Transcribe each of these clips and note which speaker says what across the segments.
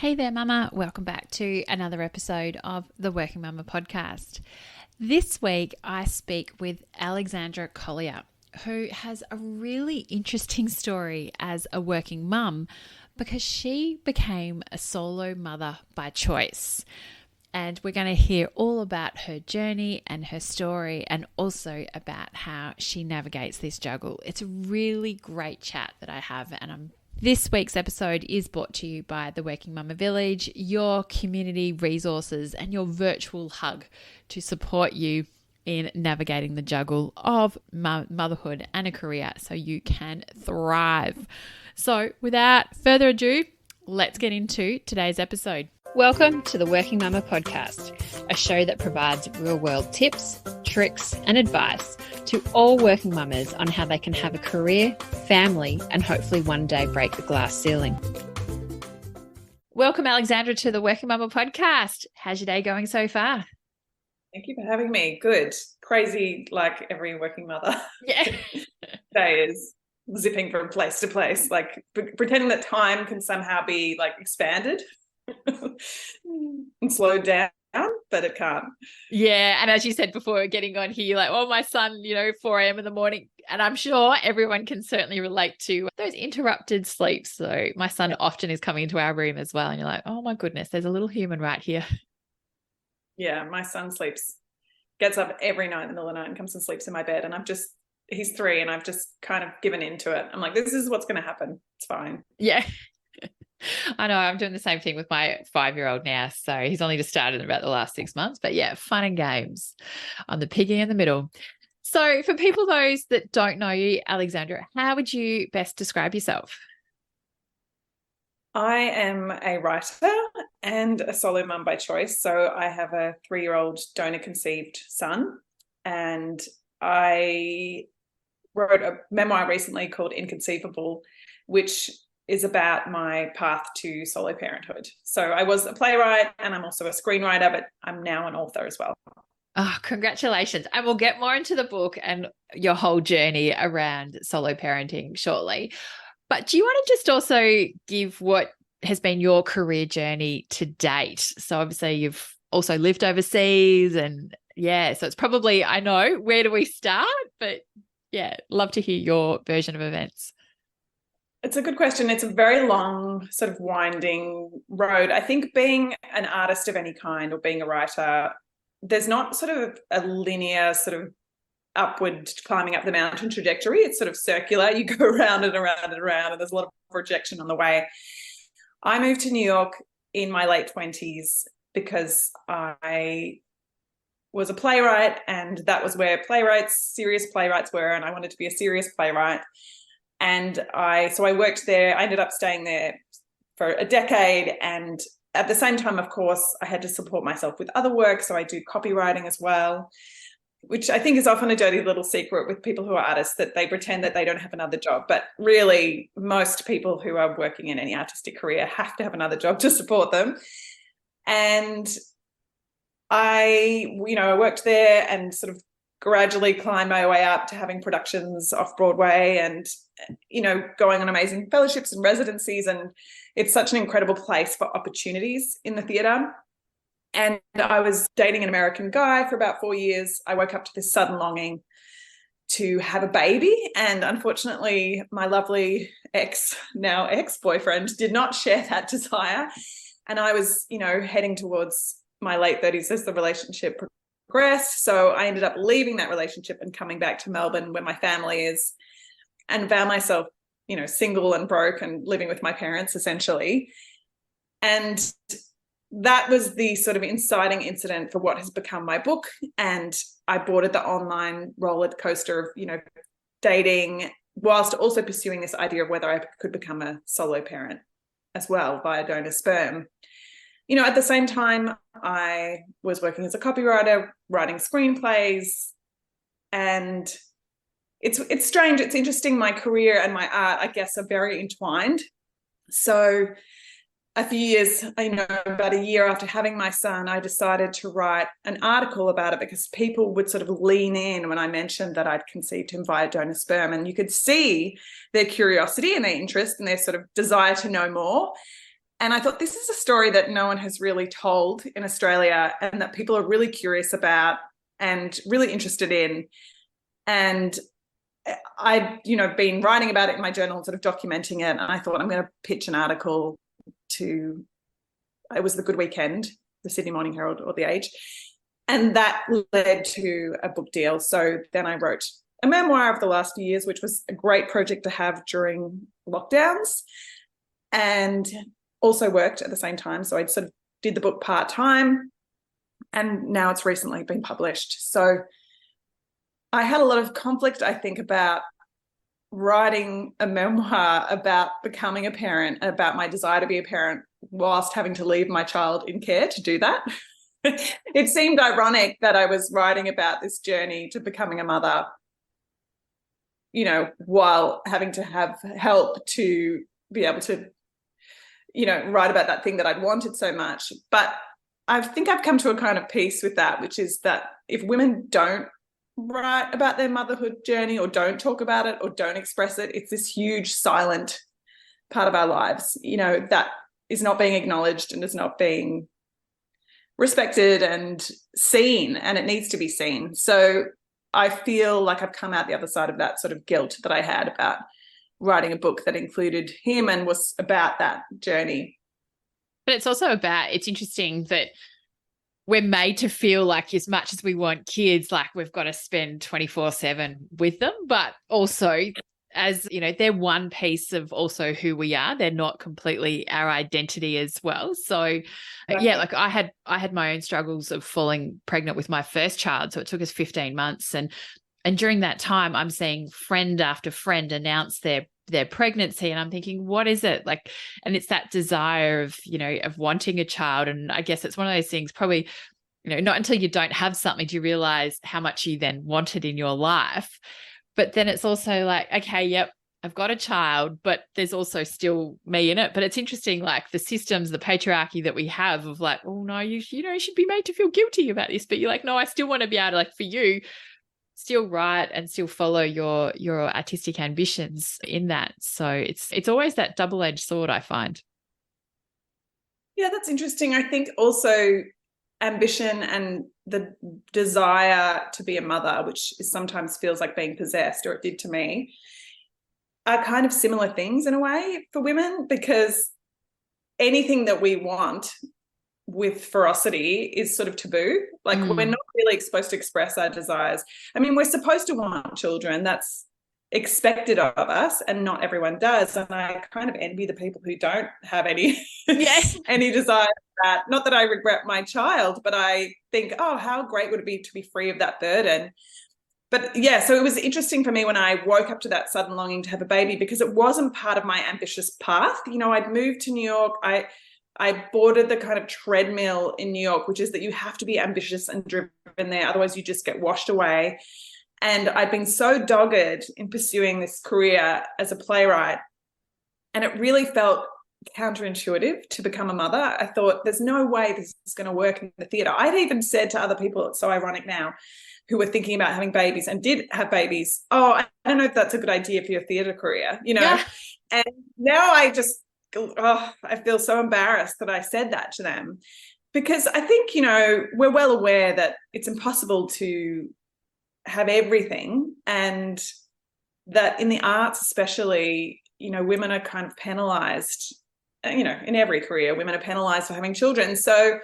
Speaker 1: Hey there, Mama. Welcome back to another episode of the Working Mama podcast. This week, I speak with Alexandra Collier, who has a really interesting story as a working mum because she became a solo mother by choice. And we're going to hear all about her journey and her story and also about how she navigates this juggle. It's a really great chat that I have, and this week's episode is brought to you by the Working Mama Village, your community resources and your virtual hug to support you in navigating the juggle of motherhood and a career so you can thrive. So without further ado, let's get into today's episode. Welcome to the Working Mama podcast, a show that provides real-world tips, tricks and advice to all working mamas on how they can have a career, family and hopefully one day break the glass ceiling. Welcome, Alexandra, to the Working Mama podcast. How's your day going so far?
Speaker 2: Thank you for having me. Good. Crazy, like every working mother.
Speaker 1: Yeah.
Speaker 2: Day is zipping from place to place, like pretending that time can somehow be like expanded and slowed down, but it can't.
Speaker 1: Yeah. And as you said before, getting on here, like, oh, my son, 4 a.m. in the morning. And I'm sure everyone can certainly relate to those interrupted sleeps. So my son often is coming into our room as well. And you're like, oh my goodness, there's a little human right here.
Speaker 2: Yeah. My son gets up every night in the middle of the night and comes and sleeps in my bed. And he's 3 and I've just kind of given into it. I'm like, this is what's going to happen. It's fine.
Speaker 1: Yeah. I know, I'm doing the same thing with my 5-year-old now. So he's only just started in about the last 6 months, but yeah, fun and games on the piggy in the middle. So for people, those that don't know you, Alexandra, how would you best describe yourself?
Speaker 2: I am a writer and a solo mum by choice. So I have a 3-year-old donor-conceived son, and I wrote a memoir recently called Inconceivable, which is about my path to solo parenthood. So I was a playwright and I'm also a screenwriter, but I'm now an author as well.
Speaker 1: Oh, congratulations. And we'll get more into the book and your whole journey around solo parenting shortly. But do you want to just also give what has been your career journey to date? So obviously you've also lived overseas and so it's probably, I know, where do we start? But yeah, love to hear your version of events.
Speaker 2: It's a good question. It's a very long, sort of winding road. I think being an artist of any kind or being a writer, there's not sort of a linear sort of upward climbing up the mountain trajectory. It's sort of circular. You go around and around and around, and there's a lot of rejection on the way. I moved to New York in my late 20s because I was a playwright, and that was where serious playwrights were, and I wanted to be a serious playwright. And I worked there. I ended up staying there for a decade. And at the same time, of course, I had to support myself with other work. So I do copywriting as well, which I think is often a dirty little secret with people who are artists, that they pretend that they don't have another job. But really, most people who are working in any artistic career have to have another job to support them. And I worked there and sort of gradually climbed my way up to having productions off Broadway and, going on amazing fellowships and residencies. And it's such an incredible place for opportunities in the theatre. And I was dating an American guy for about 4 years. I woke up to this sudden longing to have a baby. And unfortunately, my lovely now ex-boyfriend did not share that desire. And I was, heading towards my late 30s as the relationship progressed. So I ended up leaving that relationship and coming back to Melbourne where my family is, and found myself, single and broke and living with my parents essentially. And that was the sort of inciting incident for what has become my book. And I boarded the online roller coaster of, dating, whilst also pursuing this idea of whether I could become a solo parent as well via donor sperm. At the same time, I was working as a copywriter, writing screenplays, and it's strange. It's interesting. My career and my art, I guess, are very entwined. So a few years, about a year after having my son, I decided to write an article about it because people would sort of lean in when I mentioned that I'd conceived him via donor sperm, and you could see their curiosity and their interest and their sort of desire to know more. And I thought, this is a story that no one has really told in Australia and that people are really curious about and really interested in. And I'd, been writing about it in my journal, sort of documenting it. And I thought, I'm going to pitch an article to, it was the Good Weekend, the Sydney Morning Herald or The Age. And that led to a book deal. So then I wrote a memoir of the last few years, which was a great project to have during lockdowns, and also worked at the same time. So I sort of did the book part-time, and now it's recently been published. So I had a lot of conflict, I think, about writing a memoir about becoming a parent and about my desire to be a parent whilst having to leave my child in care to do that. It seemed ironic that I was writing about this journey to becoming a mother, while having to have help to be able to, write about that thing that I'd wanted so much. But I think I've come to a kind of peace with that, which is that if women don't write about their motherhood journey or don't talk about it or don't express it, it's this huge silent part of our lives, that is not being acknowledged and is not being respected and seen, and it needs to be seen. So I feel like I've come out the other side of that sort of guilt that I had about writing a book that included him and was about that journey.
Speaker 1: But it's also about, it's interesting that we're made to feel like as much as we want kids, like we've got to spend 24/7 with them, but also as, they're one piece of also who we are. They're not completely our identity as well. So yeah, like I had my own struggles of falling pregnant with my first child. So it took us 15 months. And during that time, I'm seeing friend after friend announce their pregnancy. And I'm thinking, what is it? Like, and it's that desire of, of wanting a child. And I guess it's one of those things probably, not until you don't have something do you realize how much you then wanted in your life. But then it's also like, okay, yep, I've got a child, but there's also still me in it. But it's interesting, like the systems, the patriarchy that we have of like, oh no, you should be made to feel guilty about this. But you're like, no, I still want to be able to, like, for you, still write and still follow your artistic ambitions in that. So it's always that double-edged sword, I find.
Speaker 2: Yeah, that's interesting. I think also ambition and the desire to be a mother, which sometimes feels like being possessed, or it did to me, are kind of similar things in a way for women, because anything that we want with ferocity is sort of taboo. Like we're not really supposed to express our desires. I mean, we're supposed to want children. That's expected of us, and not everyone does. And I kind of envy the people who don't have any any desire for that. Not that I regret my child, but I think, oh, how great would it be to be free of that burden. But yeah, so it was interesting for me when I woke up to that sudden longing to have a baby, because it wasn't part of my ambitious path. I'd moved to New York. I boarded the kind of treadmill in New York, which is that you have to be ambitious and driven there, otherwise you just get washed away. And I'd been so dogged in pursuing this career as a playwright, and it really felt counterintuitive to become a mother. I thought, there's no way this is going to work in the theatre. I'd even said to other people, it's so ironic now, who were thinking about having babies and did have babies, oh, I don't know if that's a good idea for your theatre career, Yeah. And now I just, I feel so embarrassed that I said that to them, because I think, we're well aware that it's impossible to have everything, and that in the arts especially, women are kind of penalized, in every career, women are penalized for having children. So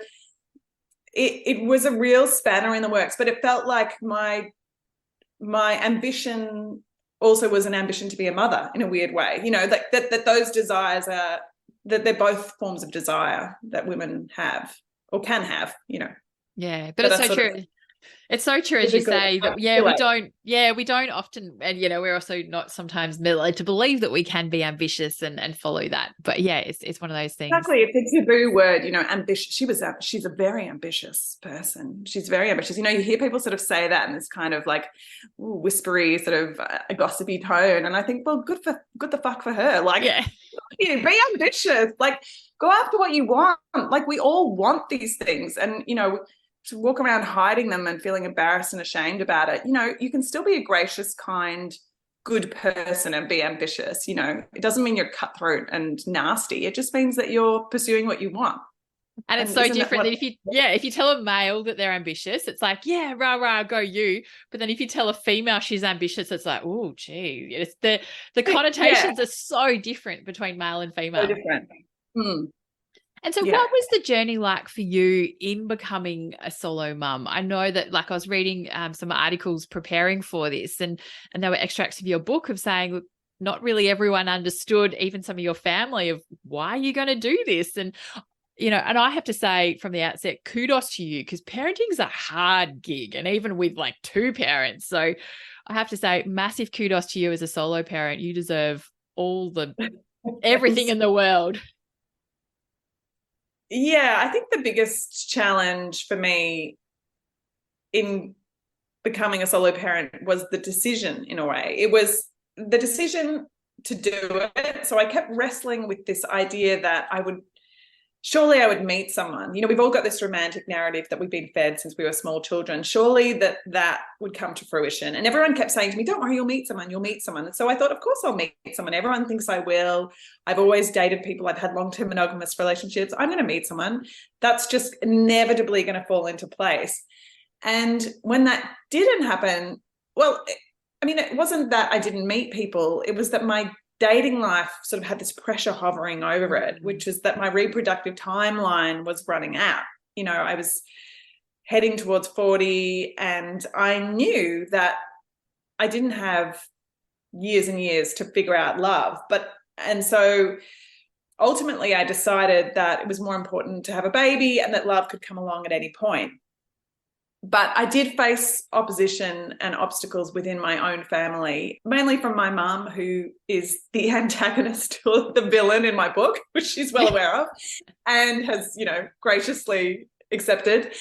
Speaker 2: it was a real spanner in the works, but it felt like my ambition also was an ambition to be a mother in a weird way, that those desires are, that they're both forms of desire that women have or can have,
Speaker 1: Yeah, but it's so true. It's so true, as you say, that we don't often, and we're also not sometimes led to believe that we can be ambitious and follow that. But yeah, it's one of those things.
Speaker 2: Exactly, it's a taboo word, ambitious. She's a very ambitious person. She's very ambitious. You hear people sort of say that in this kind of like whispery, sort of a gossipy tone, and I think, well, good the fuck for her. Like, be ambitious. Like, go after what you want. Like, we all want these things, and to walk around hiding them and feeling embarrassed and ashamed about it. You can still be a gracious, kind, good person and be ambitious. You know, it doesn't mean you're cutthroat and nasty. It just means that you're pursuing what you want.
Speaker 1: And it's so different that if you tell a male that they're ambitious, it's like, yeah, rah, rah, go you. But then if you tell a female she's ambitious, it's like, oh, gee. It's the connotations are so different between male and female.
Speaker 2: So different.
Speaker 1: And so what was the journey like for you in becoming a solo mum? I know that, like, I was reading some articles preparing for this, and there were extracts of your book of saying, look, not really everyone understood, even some of your family, of why are you going to do this? And, you know, and I have to say from the outset, kudos to you, because parenting's a hard gig, and even with like 2 parents. So I have to say massive kudos to you as a solo parent. You deserve all the everything in the world.
Speaker 2: Yeah, I think the biggest challenge for me in becoming a solo parent was the decision, in a way. It was the decision to do it. So I kept wrestling with this idea that surely I would meet someone. You know, we've all got this romantic narrative that we've been fed since we were small children. Surely that would come to fruition. And everyone kept saying to me, don't worry, you'll meet someone, you'll meet someone. And so I thought, of course I'll meet someone. Everyone thinks I will. I've always dated people. I've had long-term monogamous relationships. I'm going to meet someone. That's just inevitably going to fall into place. And when that didn't happen, well, I mean, it wasn't that I didn't meet people. It was that my dating life sort of had this pressure hovering over it, which is that my reproductive timeline was running out. You know, I was heading towards 40, and I knew that I didn't have years and years to figure out love. And so ultimately I decided that it was more important to have a baby and that love could come along at any point. But I did face opposition and obstacles within my own family, mainly from my mum, who is the antagonist or the villain in my book, which she's well aware of and has, you know, graciously accepted.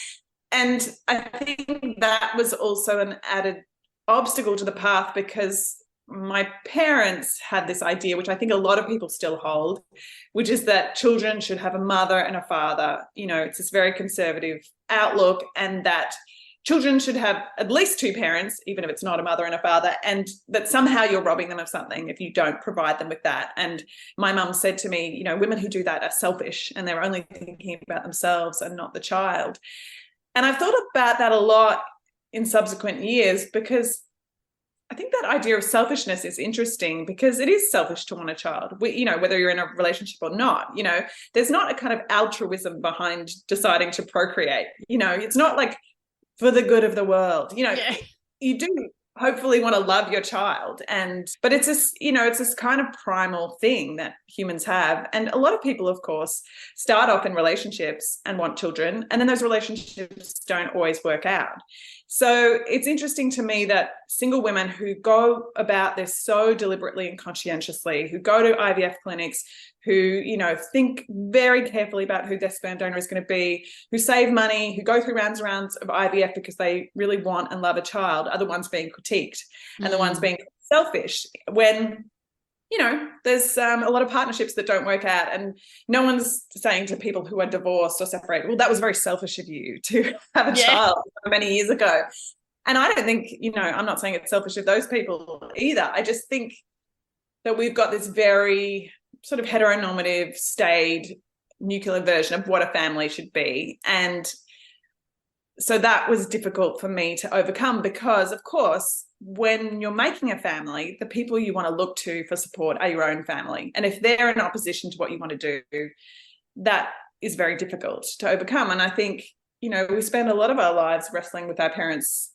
Speaker 2: And I think that was also an added obstacle to the path, because my parents had this idea, which I think a lot of people still hold, which is that children should have a mother and a father. You know, it's this very conservative outlook, and that children should have at least 2 parents, even if it's not a mother and a father, and that somehow you're robbing them of something if you don't provide them with that. And my mum said to me, you know, women who do that are selfish and they're only thinking about themselves and not the child. And I've thought about that a lot in subsequent years, because I think that idea of selfishness is interesting, because it is selfish to want a child. You know, whether you're in a relationship or not, you know, there's not a kind of altruism behind deciding to procreate. You know, it's not like for the good of the world. You know, you do hopefully want to love your child, but it's this, you know, it's this kind of primal thing that humans have. And a lot of people, of course, start off in relationships and want children, and then those relationships don't always work out. So it's interesting to me that single women who go about this so deliberately and conscientiously, who go to IVF clinics, who, you know, think very carefully about who their sperm donor is going to be, who save money, who go through rounds and rounds of IVF because they really want and love a child, are the ones being critiqued and the ones being selfish, when, you know, there's a lot of partnerships that don't work out, and no one's saying to people who are divorced or separated, well, that was very selfish of you to have a child many years ago. And I don't think, you know, I'm not saying it's selfish of those people either. I just think that we've got this very sort of heteronormative, staid, nuclear version of what a family should be. And so that was difficult for me to overcome, because, of course, when you're making a family, the people you want to look to for support are your own family. And if they're in opposition to what you want to do, that is very difficult to overcome. And I think, you know, we spend a lot of our lives wrestling with our parents'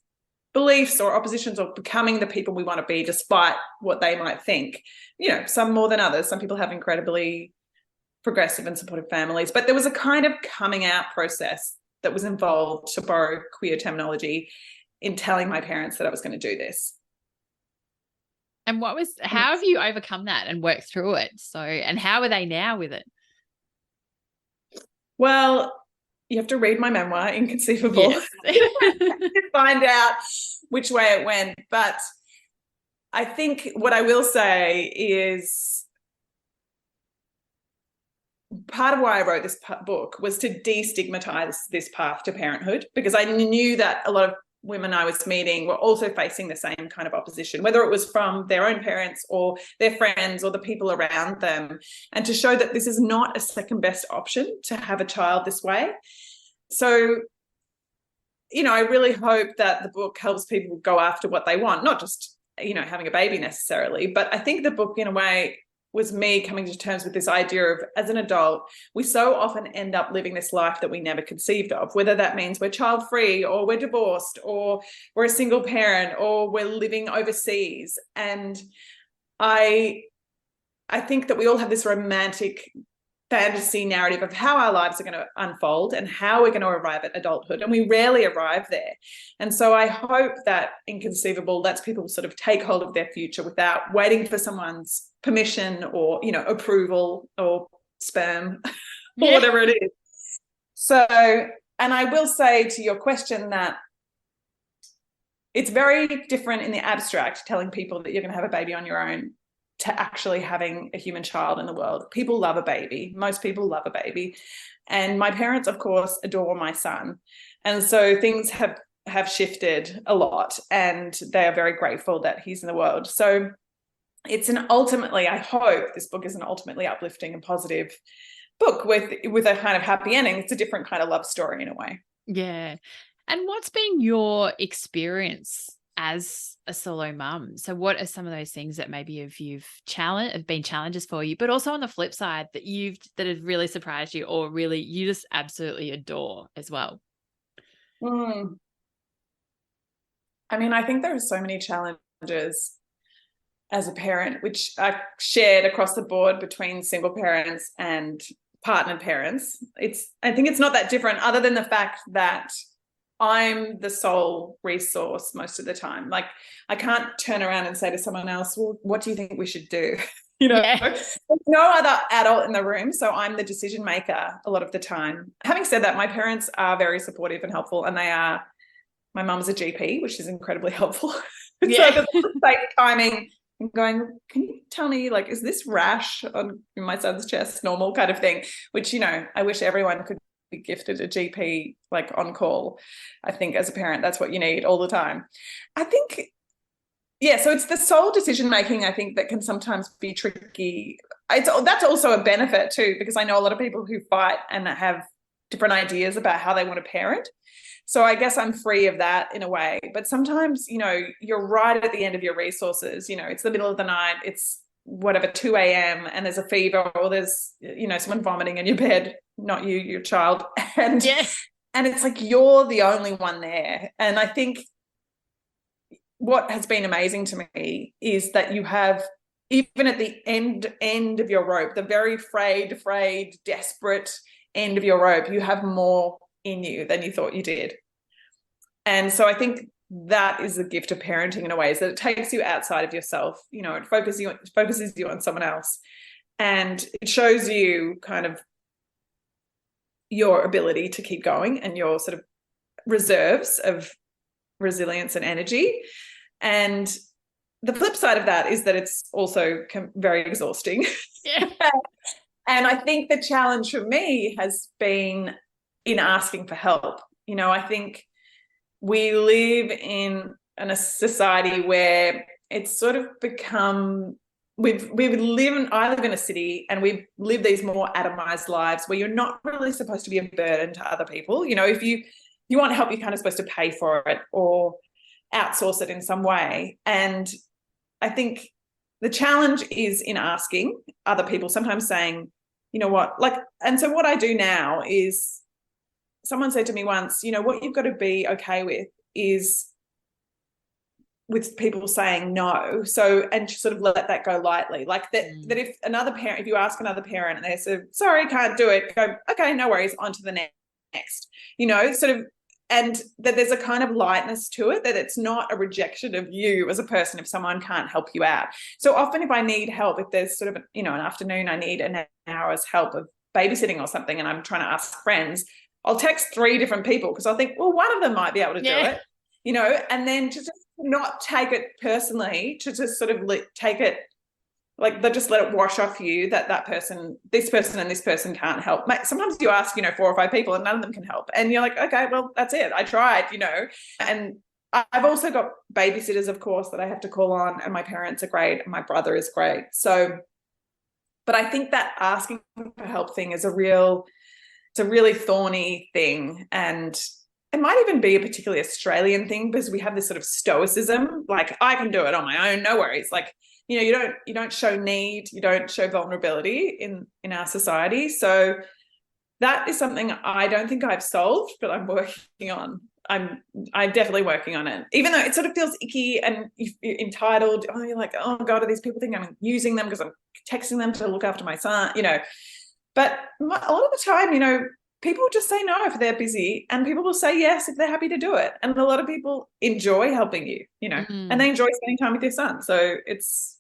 Speaker 2: beliefs or oppositions, or becoming the people we want to be despite what they might think. You know, some more than others. Some people have incredibly progressive and supportive families, but there was a kind of coming out process that was involved, to borrow queer terminology, in telling my parents that I was going to do this.
Speaker 1: And how have you overcome that and worked through it? So, and how are they now with it?
Speaker 2: Well, you have to read my memoir, Inconceivable, to find out which way it went. But I think what I will say is part of why I wrote this book was to destigmatize this path to parenthood, because I knew that a lot of women I was meeting were also facing the same kind of opposition, whether it was from their own parents or their friends or the people around them, and to show that this is not a second best option to have a child this way. So, I really hope that the book helps people go after what they want, not just, having a baby necessarily, but I think the book in a way was me coming to terms with this idea of, as an adult, we so often end up living this life that we never conceived of, whether that means we're child-free or we're divorced or we're a single parent or we're living overseas. And I think that we all have this romantic fantasy narrative of how our lives are going to unfold and how we're going to arrive at adulthood, and we rarely arrive there. And so I hope that Inconceivable lets people sort of take hold of their future without waiting for someone's permission or, approval or sperm or whatever it is. So, and I will say to your question that it's very different in the abstract telling people that you're going to have a baby on your own to actually having a human child in the world. People love a baby. Most people love a baby. And my parents, of course, adore my son. And so things have shifted a lot, and they are very grateful that he's in the world. So it's ultimately, I hope this book is an ultimately uplifting and positive book with a kind of happy ending. It's a different kind of love story in a way.
Speaker 1: Yeah. And what's been your experience as a solo mum? So what are some of those things that maybe have been challenges for you, but also on the flip side that have really surprised you or really you just absolutely adore as well?
Speaker 2: I mean, I think there are so many challenges as a parent, which are shared across the board between single parents and partnered parents. I think it's not that different, other than the fact that I'm the sole resource most of the time. Like, I can't turn around and say to someone else, well, what do you think we should do? There's no other adult in the room, so I'm the decision maker a lot of the time. Having said that, my parents are very supportive and helpful, and my mum's a GP, which is incredibly helpful. So there's safe timing and going, can you tell me, like, is this rash on my son's chest normal kind of thing? Which, I wish everyone could be gifted a GP like on call. I think as a parent, that's what you need all the time. I think, so it's the sole decision making, I think, that can sometimes be tricky. That's also a benefit too, because I know a lot of people who fight and have different ideas about how they want to parent. So I guess I'm free of that in a way. But sometimes, you're right at the end of your resources. It's the middle of the night. It's whatever, 2 a.m. and there's a fever, or there's, someone vomiting in your bed, not you, your child. And it's like, you're the only one there. And I think what has been amazing to me is that you have, even at the end of your rope, the very frayed, desperate end of your rope, you have more in you than you thought you did. And so I think that is the gift of parenting in a way, is that it takes you outside of yourself. It focuses you on someone else, and it shows you kind of your ability to keep going and your sort of reserves of resilience and energy. And the flip side of that is that it's also very exhausting. And I think the challenge for me has been in asking for help. I think we live in a society where it's sort of become, I live in a city, and we live these more atomized lives where you're not really supposed to be a burden to other people. If you want help, you're kind of supposed to pay for it or outsource it in some way. And I think the challenge is in asking other people, sometimes saying, and so what I do now is, someone said to me once, what you've got to be okay with is with people saying no. So, and sort of let that go lightly. Like that if you ask another parent and they say, sorry, can't do it, go, okay, no worries, on to the next, sort of, and that there's a kind of lightness to it, that it's not a rejection of you as a person if someone can't help you out. So often if I need help, if there's sort of, an afternoon, I need an hour's help of babysitting or something, and I'm trying to ask friends, I'll text 3 different people, because I'll think, well, one of them might be able to do it, and then to just not take it personally, to just sort of take it, like, they just let it wash off you that person, this person and this person can't help. Sometimes you ask, 4 or 5 people and none of them can help. And you're like, okay, well, that's it. I tried, and I've also got babysitters, of course, that I have to call on, and my parents are great and my brother is great. So, but I think that asking for help thing is it's a really thorny thing, and it might even be a particularly Australian thing because we have this sort of stoicism, like I can do it on my own, no worries. Like, you don't show need, you don't show vulnerability in our society. So that is something I don't think I've solved, but I'm working on. I'm definitely working on it, even though it sort of feels icky and you're entitled. Oh, you're like, oh God, are these people think I'm using them because I'm texting them to look after my son, But a lot of the time, people just say no if they're busy, and people will say yes if they're happy to do it. And a lot of people enjoy helping you, and they enjoy spending time with your son. So it's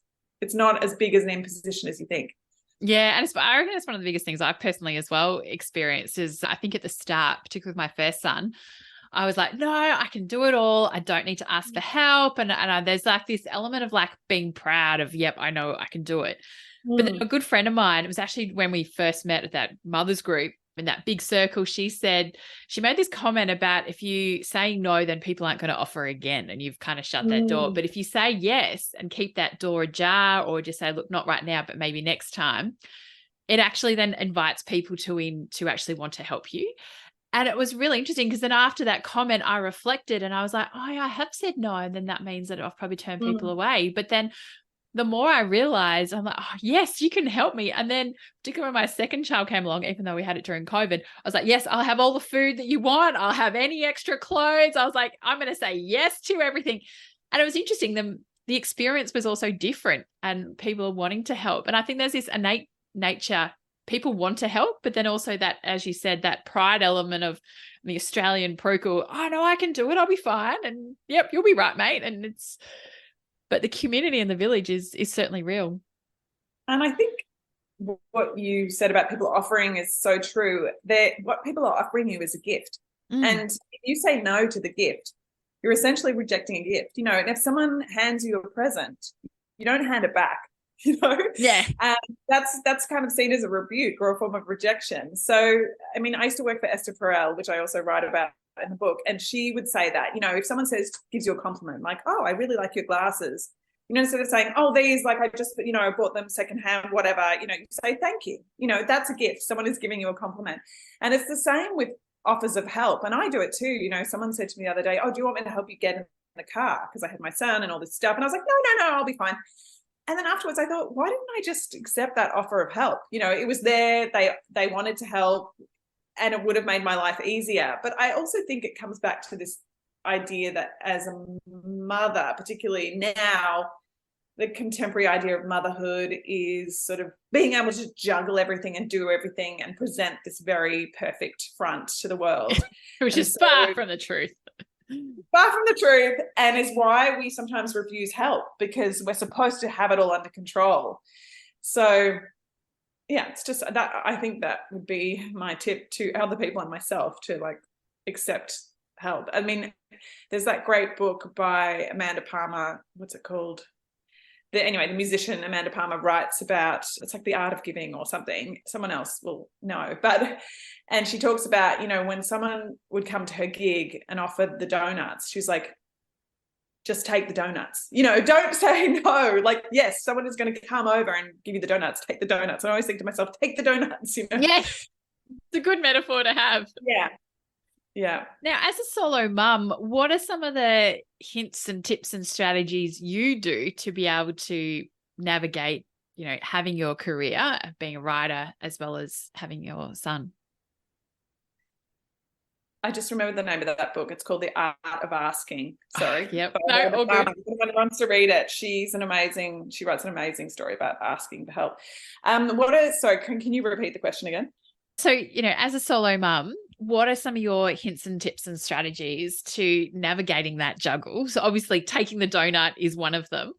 Speaker 2: not as big as an imposition as you think.
Speaker 1: Yeah, and I reckon it's one of the biggest things I've personally as well experienced is I think at the start, particularly with my first son, I was like, no, I can do it all. I don't need to ask for help. And there's like this element of like being proud of, yep, I know I can do it. But then a good friend of mine, it was actually when we first met at that mothers group in that big circle, she made this comment about if you say no, then people aren't going to offer again and you've kind of shut that door. But if you say yes and keep that door ajar, or just say, look, not right now, but maybe next time, it actually then invites people to actually want to help you. And it was really interesting because then after that comment, I reflected and I was like, oh, yeah, I have said no. And then that means that I've probably turned people away. But then the more I realized, I'm like, oh, yes, you can help me. And then particularly when my second child came along, even though we had it during COVID, I was like, yes, I'll have all the food that you want. I'll have any extra clothes. I was like, I'm going to say yes to everything. And it was interesting. The experience was also different and people are wanting to help. And I think there's this innate nature. People want to help, but then also that, as you said, that pride element of the Australian procul, oh, no, I can do it. I'll be fine. And yep, you'll be right, mate. But the community in the village is certainly real.
Speaker 2: And I think what you said about people offering is so true. What people are offering you is a gift. And if you say no to the gift, you're essentially rejecting a gift, and if someone hands you a present, you don't hand it back.
Speaker 1: Yeah.
Speaker 2: That's kind of seen as a rebuke or a form of rejection. So, I mean, I used to work for Esther Perel, which I also write about in the book, and she would say that, if someone gives you a compliment, like, oh, I really like your glasses, instead of saying, oh, these, like, I just, I bought them secondhand, whatever, you say thank you. That's a gift. Someone is giving you a compliment. And it's the same with offers of help. And I do it too. Someone said to me the other day, oh, do you want me to help you get in the car? Because I had my son and all this stuff. And I was like, no, I'll be fine. And then afterwards I thought, why didn't I just accept that offer of help? It was there. They wanted to help and it would have made my life easier. But I also think it comes back to this idea that as a mother, particularly now, the contemporary idea of motherhood is sort of being able to juggle everything and do everything and present this very perfect front to the world.
Speaker 1: Which is far from the truth.
Speaker 2: Far from the truth, and is why we sometimes refuse help, because we're supposed to have it all under control. So yeah, it's just that I think that would be my tip to other people and myself, to like accept help. I mean, there's that great book by Amanda Palmer, what's it called? The musician Amanda Palmer writes about, it's like The Art of Giving or something. Someone else will know. And she talks about, when someone would come to her gig and offer the donuts, she's like, just take the donuts. Don't say no. Like, yes, someone is going to come over and give you the donuts. Take the donuts. And I always think to myself, take the donuts.
Speaker 1: Yes, it's a good metaphor to have.
Speaker 2: Yeah.
Speaker 1: Now, as a solo mum, what are some of the hints and tips and strategies you do to be able to navigate, having your career, being a writer, as well as having your son?
Speaker 2: I just remembered the name of that book. It's called The Art of Asking. Sorry.
Speaker 1: Yep. No, all good.
Speaker 2: If anyone wants to read it, she writes an amazing story about asking for help. Can you repeat the question again?
Speaker 1: So, as a solo mum, what are some of your hints and tips and strategies to navigating that juggle? So obviously taking the donut is one of them,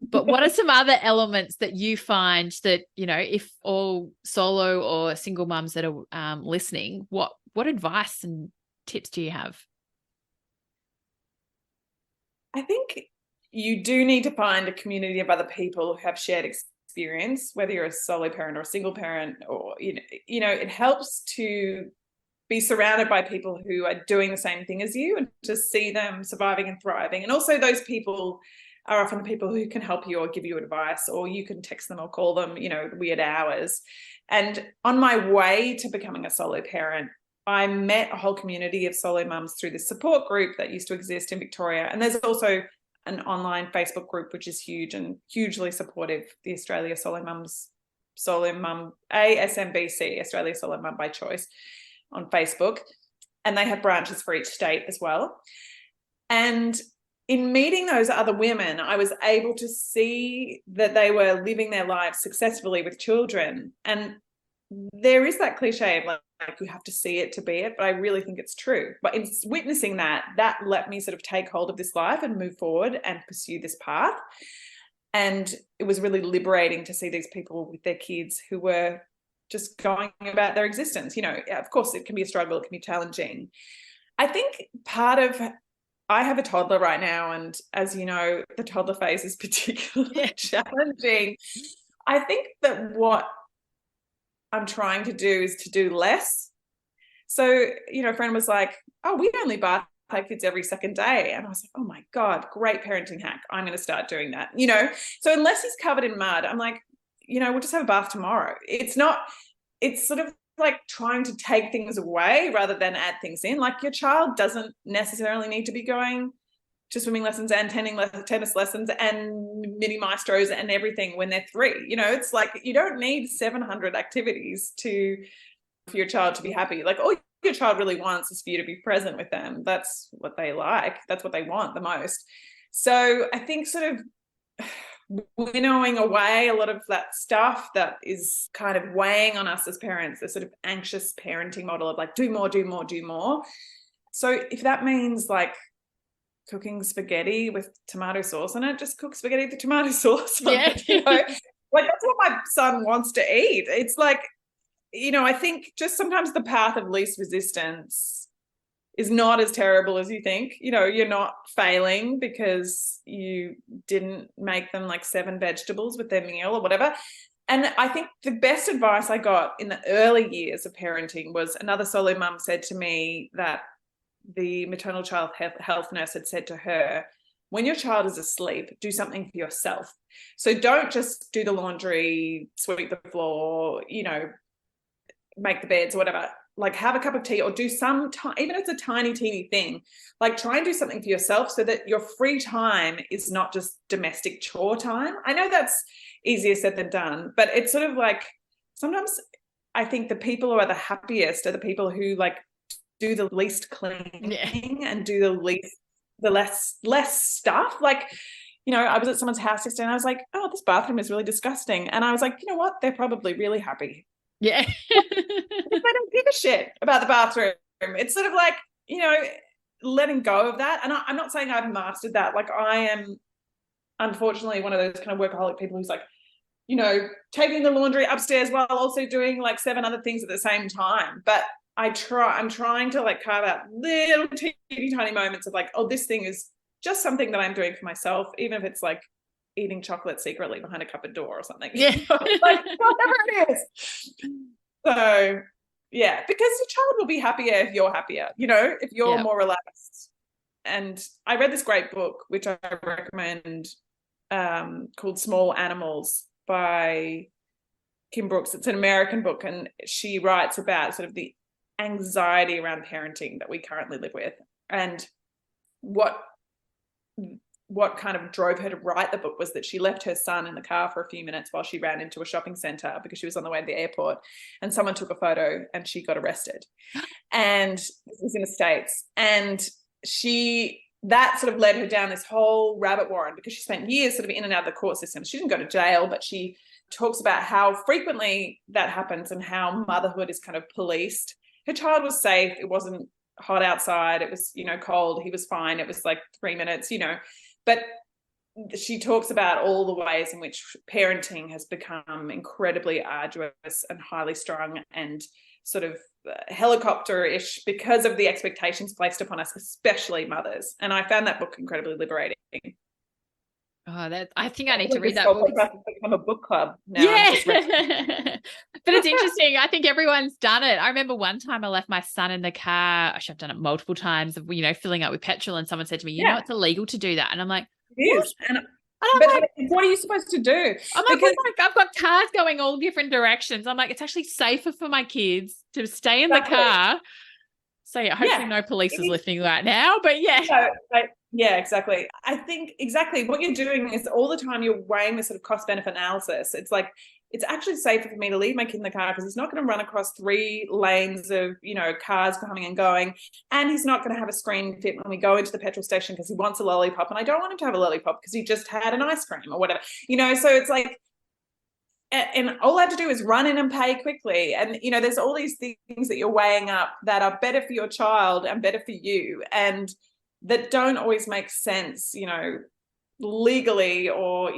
Speaker 1: but what are some other elements that you find that, if all solo or single mums that are listening, what advice and tips do you have?
Speaker 2: I think you do need to find a community of other people who have shared experience, whether you're a solo parent or a single parent, or, it helps to be surrounded by people who are doing the same thing as you and to see them surviving and thriving. And also those people are often the people who can help you or give you advice, or you can text them or call them, weird hours. And on my way to becoming a solo parent, I met a whole community of solo mums through this support group that used to exist in Victoria. And there's also an online Facebook group, which is huge and hugely supportive, the Australia Solo Mums, Solo Mum, ASMBC, Australia Solo Mum by Choice on Facebook. And they have branches for each state as well. And in meeting those other women, I was able to see that they were living their lives successfully with children. And there is that cliche of like you have to see it to be it, but I really think it's true. But in witnessing that let me sort of take hold of this life and move forward and pursue this path. And it was really liberating to see these people with their kids who were just going about their existence. Of course, it can be a struggle, it can be challenging. I think I have a toddler right now, and as you know, the toddler phase is particularly challenging. I think that what I'm trying to do is to do less. So, a friend was like, oh, we only bath our kids every second day. And I was like, oh my God, great parenting hack. I'm going to start doing that, So unless he's covered in mud, I'm like, we'll just have a bath tomorrow. It's sort of like trying to take things away rather than add things in. Like your child doesn't necessarily need to be going to swimming lessons and tennis lessons and mini maestros and everything when they're 3. It's like you don't need 700 activities for your child to be happy. Like all your child really wants is for you to be present with them. That's what they like. That's what they want the most. So I think sort of winnowing away a lot of that stuff that is kind of weighing on us as parents, the sort of anxious parenting model of like do more, do more, do more. So if that means like cooking spaghetti with tomato sauce in it, just cook spaghetti with tomato sauce on it, like that's what my son wants to eat. It's like, I think just sometimes the path of least resistance is not as terrible as you think. You're not failing because you didn't make them like 7 vegetables with their meal or whatever. And I think the best advice I got in the early years of parenting was another solo mum said to me that the maternal child health nurse had said to her, when your child is asleep, do something for yourself. So don't just do the laundry, sweep the floor, make the beds or whatever. Like have a cup of tea or do some time, even if it's a tiny, teeny thing, like try and do something for yourself so that your free time is not just domestic chore time. I know that's easier said than done, but it's sort of like sometimes I think the people who are the happiest are the people who like do the least cleaning and do the less stuff. Like, I was at someone's house yesterday and I was like, oh, this bathroom is really disgusting. And I was like, you know what? They're probably really happy.
Speaker 1: Yeah.
Speaker 2: They don't give a shit about the bathroom. It's sort of like, letting go of that. And I'm not saying I've mastered that. Like I am unfortunately one of those kind of workaholic people who's like, taking the laundry upstairs while also doing like 7 other things at the same time. But I'm trying to like carve out little teeny tiny moments of like, oh, this thing is just something that I'm doing for myself, even if it's like eating chocolate secretly behind a cupboard door or something.
Speaker 1: Yeah.
Speaker 2: Like whatever it is. So yeah, because your child will be happier if you're happier, if you're more relaxed. And I read this great book, which I recommend, called Small Animals by Kim Brooks. It's an American book, and she writes about sort of the anxiety around parenting that we currently live with, and what kind of drove her to write the book was that she left her son in the car for a few minutes while she ran into a shopping center because she was on the way to the airport, and someone took a photo and she got arrested. And this was in the States, and that sort of led her down this whole rabbit warren because she spent years sort of in and out of the court system. She didn't go to jail, but she talks about how frequently that happens and how motherhood is kind of policed. Her child was safe. It wasn't hot outside. It was, cold. He was fine. It was like 3 minutes, but she talks about all the ways in which parenting has become incredibly arduous and highly strung and sort of helicopter-ish because of the expectations placed upon us, especially mothers. And I found that book incredibly liberating.
Speaker 1: Oh, Oh, that I think I need to
Speaker 2: Like
Speaker 1: read
Speaker 2: this
Speaker 1: that
Speaker 2: whole
Speaker 1: book.
Speaker 2: podcast has become a book club now.
Speaker 1: Yeah.
Speaker 2: And it's
Speaker 1: But it's interesting. I think everyone's done it. I remember one time I left my son in the car. Actually, I've done it multiple times of, filling up with petrol, and someone said to me,
Speaker 2: yeah,
Speaker 1: it's illegal to do that. And I'm like,
Speaker 2: it
Speaker 1: what?
Speaker 2: is. And
Speaker 1: I'm
Speaker 2: but
Speaker 1: like,
Speaker 2: what are you supposed to do? Because
Speaker 1: I've got cars going all different directions. I'm like, it's actually safer for my kids to stay in the car. So yeah, hopefully no police is listening right now, but yeah.
Speaker 2: Yeah, exactly. I think exactly what you're doing is all the time you're weighing the sort of cost benefit analysis. It's like, it's actually safer for me to leave my kid in the car because he's not going to run across 3 lanes of, cars coming and going. And he's not going to have a screen fit when we go into the petrol station because he wants a lollipop. And I don't want him to have a lollipop because he just had an ice cream or whatever, so it's like, and all I have to do is run in and pay quickly. And, there's all these things that you're weighing up that are better for your child and better for you. And that don't always make sense, legally or,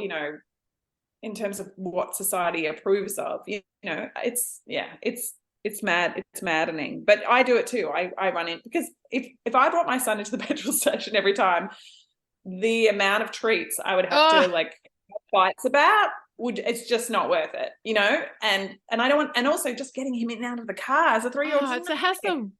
Speaker 2: in terms of what society approves of, it's mad. It's maddening, but I do it too. I run in because if I brought my son into the petrol station every time, the amount of treats I would have to like fights about it's just not worth it, and I don't want, and also just getting him in and out of the car as a 3-year-old.
Speaker 1: It's a hassle.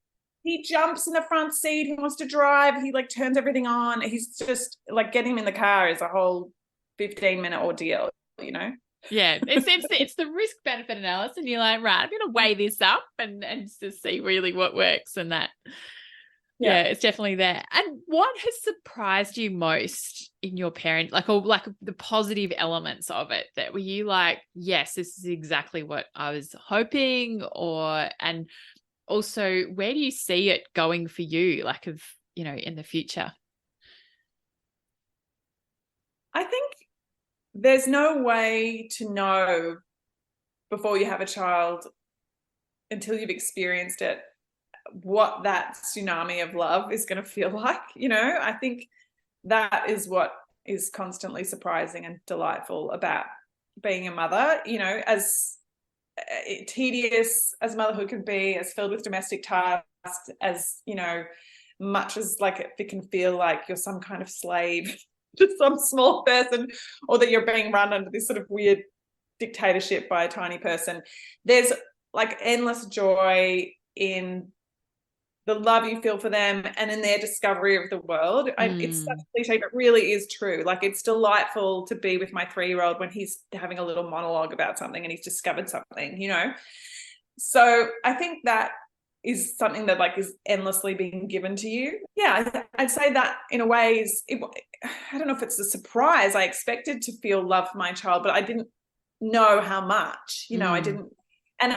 Speaker 2: He jumps in the front seat. He wants to drive. He like turns everything on. He's just like getting him in the car is a whole 15-minute ordeal,
Speaker 1: Yeah, it's the risk benefit analysis, and you're like, right, I'm going to weigh this up and just see really what works and that. Yeah, it's definitely there. And what has surprised you most in your parent, like the positive elements of it, that were you like, yes, this is exactly what I was hoping, and also where do you see it going for you, like in the future?
Speaker 2: I think there's no way to know before you have a child until you've experienced it what that tsunami of love is going to feel like. I think that is what is constantly surprising and delightful about being a mother, as tedious as motherhood can be, as filled with domestic tasks, as much as like it can feel like you're some kind of slave to some small person, or that you're being run under this sort of weird dictatorship by a tiny person. There's like endless joy in the love you feel for them and in their discovery of the world. It's such a cliche, but really is true. Like, it's delightful to be with my 3-year-old when he's having a little monologue about something and he's discovered something, So I think that is something that like is endlessly being given to you. Yeah, I'd say that in a way I don't know if it's a surprise. I expected to feel love for my child, but I didn't know how much, I didn't. And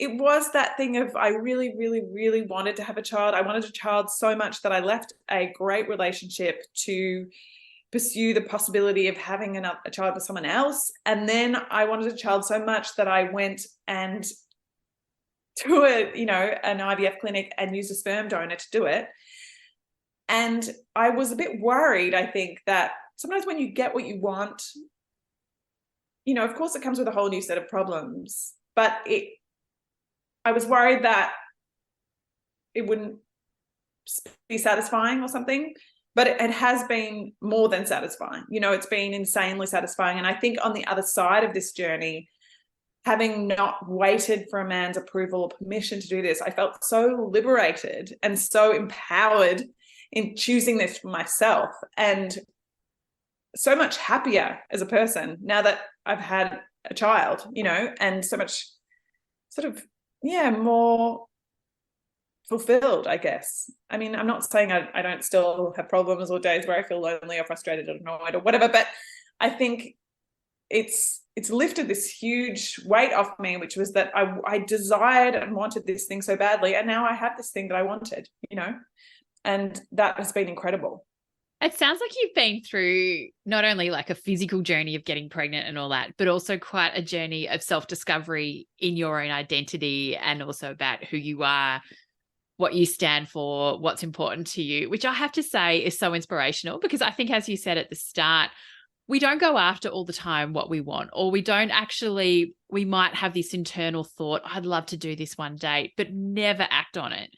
Speaker 2: it was that thing of, I really, really, really wanted to have a child. I wanted a child so much that I left a great relationship to pursue the possibility of having a child with someone else. And then I wanted a child so much that I went and to an IVF clinic and used a sperm donor to do it. And I was a bit worried, I think, that sometimes when you get what you want, of course it comes with a whole new set of problems. But I was worried that it wouldn't be satisfying or something, but it has been more than satisfying. It's been insanely satisfying. And I think on the other side of this journey, having not waited for a man's approval or permission to do this, I felt so liberated and so empowered in choosing this for myself, and so much happier as a person now that I've had a child, and so much sort of, more fulfilled, I guess. I mean, I'm not saying I don't still have problems or days where I feel lonely or frustrated or annoyed or whatever, but I think it's lifted this huge weight off me, which was that I desired and wanted this thing so badly, and now I have this thing that I wanted, and that has been incredible.
Speaker 1: It sounds like you've been through not only like a physical journey of getting pregnant and all that, but also quite a journey of self-discovery in your own identity, and also about who you are, what you stand for, what's important to you, which I have to say is so inspirational, because I think, as you said at the start, we don't go after all the time what we want, or we might have this internal thought, I'd love to do this one day, but never act on it.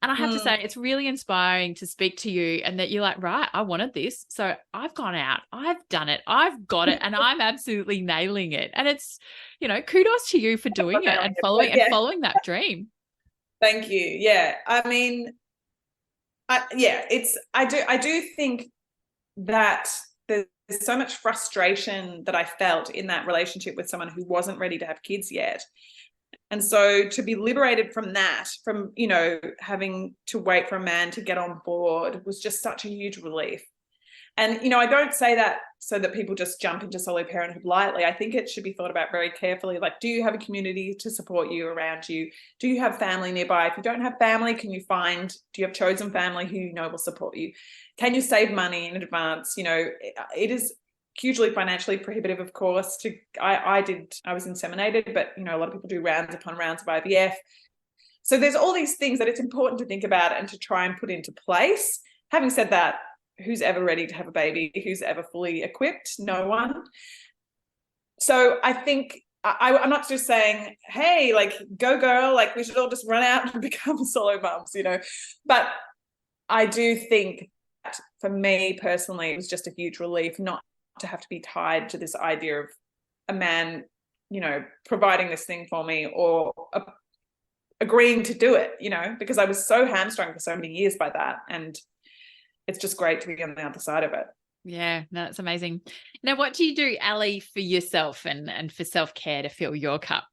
Speaker 1: And I have to say, it's really inspiring to speak to you and that you're like, right, I wanted this. So I've gone out, I've done it, I've got it, and I'm absolutely nailing it. And it's, kudos to you for doing it and following that dream.
Speaker 2: Thank you. Yeah. I mean, I do think that there's so much frustration that I felt in that relationship with someone who wasn't ready to have kids yet. And so to be liberated from that, from, having to wait for a man to get on board was just such a huge relief. And, I don't say that so that people just jump into solo parenthood lightly. I think it should be thought about very carefully. Like, do you have a community to support you around you? Do you have family nearby? If you don't have family, do you have chosen family who will support you? Can you save money in advance? It is hugely financially prohibitive, of course. I was inseminated, but a lot of people do rounds upon rounds of IVF. So there's all these things that it's important to think about and to try and put into place. Having said that, who's ever ready to have a baby? Who's ever fully equipped? No one. So I think I'm not just saying, hey, like, go girl, like we should all just run out and become solo mums, But I do think that for me personally, it was just a huge relief not to have to be tied to this idea of a man, providing this thing for me or agreeing to do it, because I was so hamstrung for so many years by that. And it's just great to be on the other side of it.
Speaker 1: Yeah, no, that's amazing. Now, what do you do, Ali, for yourself and for self-care to fill your cup?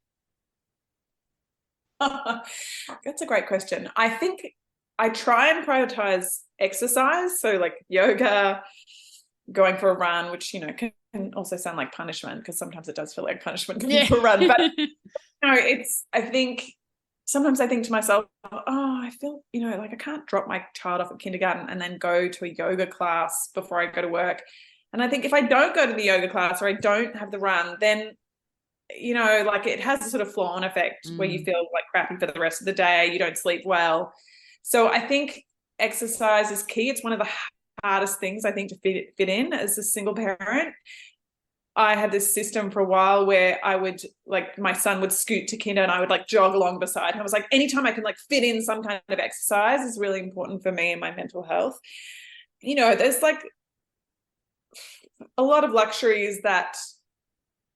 Speaker 2: That's a great question. I think I try and prioritize exercise. So like yoga, going for a run, which, can also sound like punishment because sometimes it does feel like punishment going for a run. But, sometimes I think to myself, I feel, like I can't drop my child off at kindergarten and then go to a yoga class before I go to work. And I think if I don't go to the yoga class or I don't have the run, then, like it has a sort of flow-on effect where you feel like crappy for the rest of the day, you don't sleep well. So I think exercise is key. It's one of the hardest things I think to fit in as a single parent. I had this system for a while where I would, like, my son would scoot to kinder and I would like jog along beside him. I was like, anytime I can like fit in some kind of exercise is really important for me and my mental health. There's like a lot of luxuries that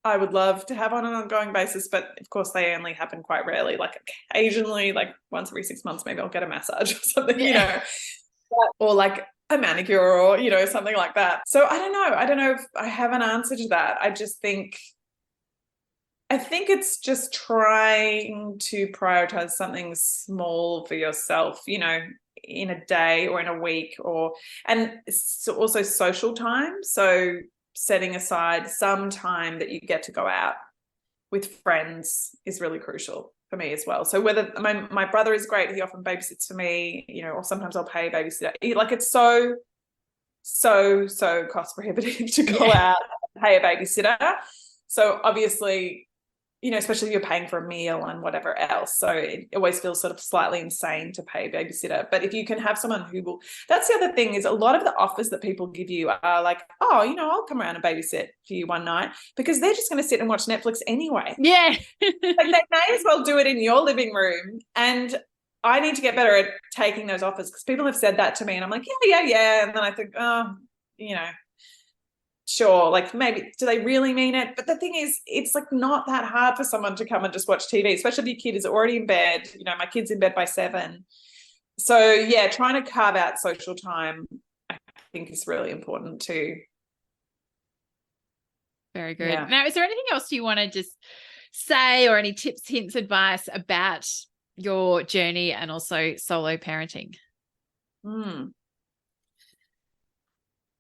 Speaker 2: I would love to have on an ongoing basis, but of course they only happen quite rarely. Like occasionally, like once every 6 months, maybe I'll get a massage or something, or like a manicure or, something like that. So I don't know if I have an answer to that. I think it's just trying to prioritize something small for yourself, in a day or in a week and also social time. So setting aside some time that you get to go out with friends is really crucial for me as well. So whether my brother is great, he often babysits for me, or sometimes I'll pay a babysitter. Like it's so cost prohibitive to go out and pay a babysitter. So obviously, especially if you're paying for a meal and whatever else. So it always feels sort of slightly insane to pay a babysitter. But if you can have someone who will, that's the other thing is a lot of the offers that people give you are like, I'll come around and babysit for you one night because they're just going to sit and watch Netflix anyway.
Speaker 1: Yeah.
Speaker 2: Like they may as well do it in your living room. And I need to get better at taking those offers because people have said that to me and I'm like, yeah. And then I think, sure, like maybe do they really mean it? But the thing is, it's like not that hard for someone to come and just watch TV, especially if your kid is already in bed. My kid's in bed by 7. So yeah, trying to carve out social time I think is really important too.
Speaker 1: Very good. Yeah. Now, is there anything else you want to just say or any tips, hints, advice about your journey and also solo parenting?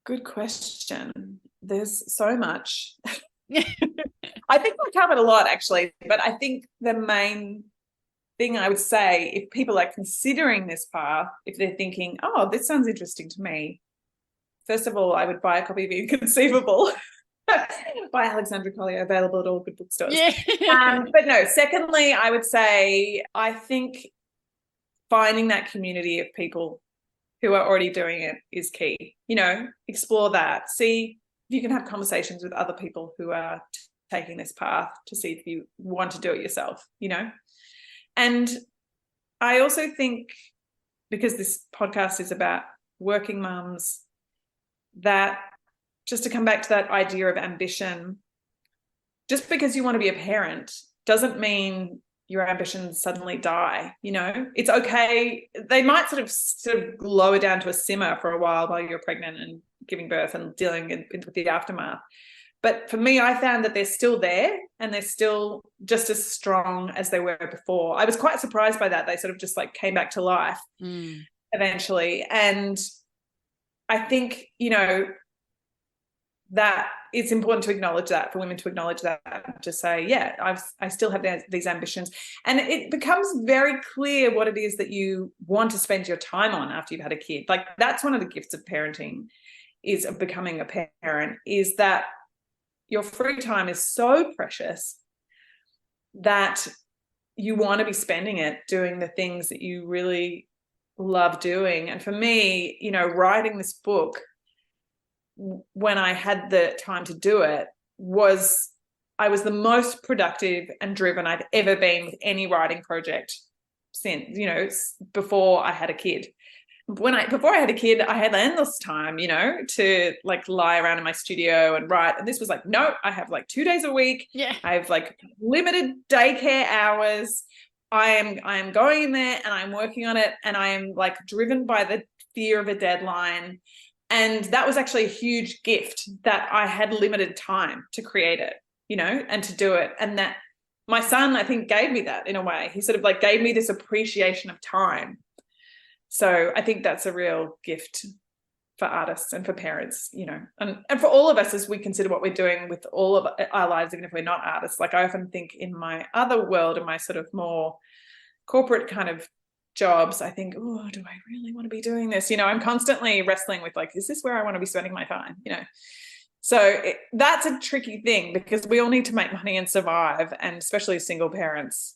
Speaker 2: Good question. There's so much. I think I covered a lot actually, but I think the main thing I would say, if people are considering this path, if they're thinking, this sounds interesting to me, first of all, I would buy a copy of Inconceivable by Alexandra Collier, available at all good bookstores. Yeah. But no, secondly, I would say, I think finding that community of people who are already doing it is key. Explore that. See if you can have conversations with other people who are taking this path to see if you want to do it yourself, And I also think because this podcast is about working mums, that just to come back to that idea of ambition, just because you want to be a parent doesn't mean your ambitions suddenly die. It's okay. They might sort of lower down to a simmer for a while you're pregnant and giving birth and dealing with the aftermath. But for me, I found that they're still there and they're still just as strong as they were before. I was quite surprised by that. They sort of just like came back to life eventually. And I think, that it's important to acknowledge that, for women to acknowledge that, to say, yeah, I still have these ambitions. And it becomes very clear what it is that you want to spend your time on after you've had a kid. Like, that's one of the gifts of parenting, is of becoming a parent, is that your free time is so precious that you want to be spending it doing the things that you really love doing. And for me, writing this book, when I had the time to do it, I was the most productive and driven I've ever been with any writing project since, before I had a kid. Before I had a kid, I had endless time, to like lie around in my studio and write. And this was like, no, I have like 2 days a week.
Speaker 1: Yeah.
Speaker 2: I have like limited daycare hours. I am going in there and I'm working on it, and I am like driven by the fear of a deadline. And that was actually a huge gift, that I had limited time to create it, and to do it. And that my son, I think, gave me that in a way. He sort of like gave me this appreciation of time. So I think that's a real gift for artists and for parents, and for all of us as we consider what we're doing with all of our lives, even if we're not artists. Like, I often think in my other world, in my sort of more corporate kind of jobs, I think, oh, do I really want to be doing this? I'm constantly wrestling with like, is this where I want to be spending my time? So that's a tricky thing, because we all need to make money and survive, and especially single parents,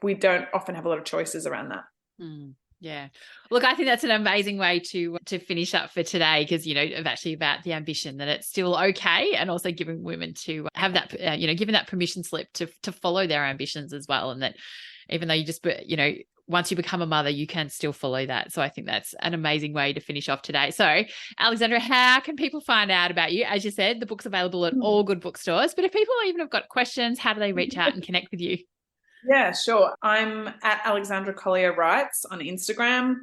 Speaker 2: we don't often have a lot of choices around that.
Speaker 1: Yeah. Look, I think that's an amazing way to finish up for today, because, actually about the ambition, that it's still okay, and also giving women to have that, given that permission slip to follow their ambitions as well. And that even though you just, once you become a mother, you can still follow that. So I think that's an amazing way to finish off today. So, Alexandra, how can people find out about you? As you said, the book's available at all good bookstores, but if people even have got questions, how do they reach out and connect with you?
Speaker 2: Yeah, sure. I'm at Alexandra Collier Writes on Instagram.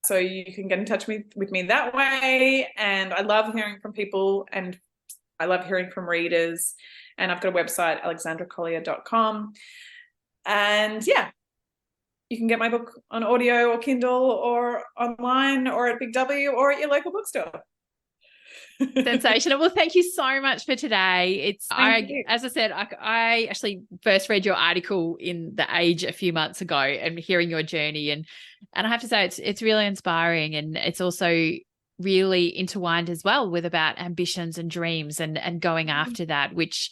Speaker 2: So you can get in touch with me that way. And I love hearing from people, and I love hearing from readers. And I've got a website, alexandracollier.com. And yeah, you can get my book on audio or Kindle or online or at Big W or at your local bookstore.
Speaker 1: Sensational. Well, thank you so much for today. As I said, I actually first read your article in The Age a few months ago, and hearing your journey, and I have to say it's really inspiring, and it's also really intertwined as well with about ambitions and dreams and going after that, which,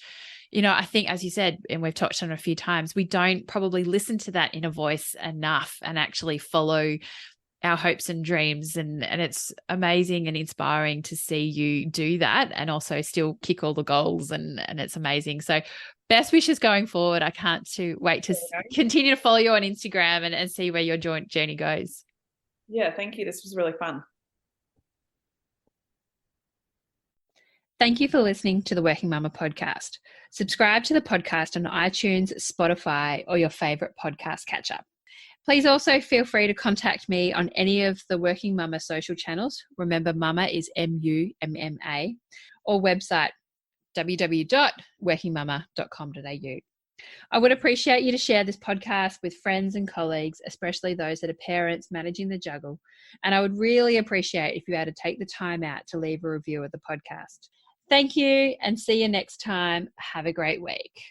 Speaker 1: I think, as you said, and we've touched on it a few times, we don't probably listen to that inner voice enough and actually follow our hopes and dreams. And it's amazing and inspiring to see you do that, and also still kick all the goals, and it's amazing. So best wishes going forward. I can't wait to continue to follow you on Instagram and see where your journey goes.
Speaker 2: Yeah, thank you. This was really fun.
Speaker 1: Thank you for listening to the Working Mama podcast. Subscribe to the podcast on iTunes, Spotify, or your favorite podcast catcher. Please also feel free to contact me on any of the Working Mama social channels. Remember, Mama is MUMMA, or website www.workingmama.com.au. I would appreciate you to share this podcast with friends and colleagues, especially those that are parents managing the juggle. And I would really appreciate if you had to take the time out to leave a review of the podcast. Thank you, and see you next time. Have a great week.